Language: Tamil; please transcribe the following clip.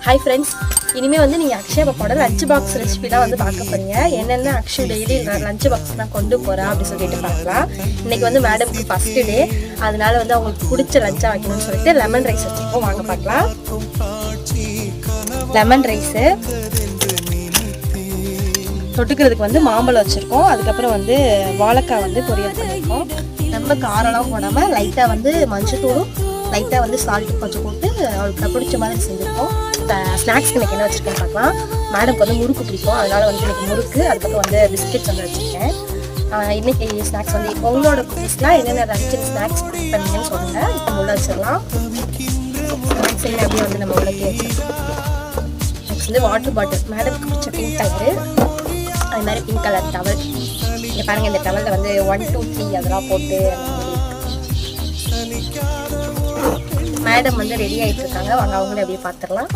ஹாய் ஃப்ரெண்ட்ஸ், இனிமேல் வந்து நீங்கள் அக்ஷயா பாப்பாவோட லஞ்ச் பாக்ஸ் ரெசிபி தான் வந்து பார்க்க போகிறீங்க. என்னென்ன அக்ஷயா டெய்லி லஞ்ச் பாக்ஸ் தான் கொண்டு போகிறா அப்படின்னு சொல்லிட்டு பார்க்கலாம். இன்றைக்கி வந்து மேடம்க்கு ஃபஸ்ட்டு டே, அதனால வந்து அவங்களுக்கு பிடிச்ச லஞ்சாக வைக்கணும்னு சொல்லிட்டு லெமன் ரைஸ் வச்சுருக்கோம். வாங்க பார்க்கலாம். லெமன் ரைஸு தொட்டுக்கிறதுக்கு வந்து மாம்பழம் வச்சுருக்கோம். அதுக்கப்புறம் வந்து வாழைக்காய் வந்து பொரியல் பண்ணியிருக்கோம். ரொம்ப காரம்லாம் போடாமல் லைட்டாக வந்து மஞ்சத்தூளும் லைட்டாக வந்து சால்ட்டு கொஞ்சம் போட்டு அவளுக்கு பிடிச்ச மாதிரி செஞ்சுருக்கோம். ஸ்நாக்ஸ்க்கு இன்றைக்கி என்ன வச்சுருக்கேன்னு பார்க்கலாம். மேடம்க்கு வந்து முறுக்கு பிடிக்கும், அதனால் வந்து இன்றைக்கி முறுக்கு, அதுக்கப்புறம் வந்து பிஸ்கெட்ஸ் வந்து வச்சுருக்கேன். இன்றைக்கி ஸ்நாக்ஸ் வந்து உங்களோட குட்டீஸ்லாம் என்னென்ன லஞ்ச் ஸ்நாக்ஸ் பிடிக் பண்ணீங்கன்னு சொல்லுங்கள். இப்போ உள்ள வச்சிடலாம். சரி, அப்படியே வந்து நம்ம உள்ள வச்சிடலாம். நெக்ஸ்ட் வந்து வாட்டர் பாட்டில், மேடம்க்கு பிடிச்ச பிங்க் கலரு, அது மாதிரி பிங்க் கலர் டவல். இங்கே பாருங்கள், இந்த டவலில் வந்து 1 2 3 அதெல்லாம் போட்டு மேடம் வந்து ரெடி ஆகிட்டு இருக்காங்க. வாங்க அவங்களே அப்படியே பார்த்துடலாம்.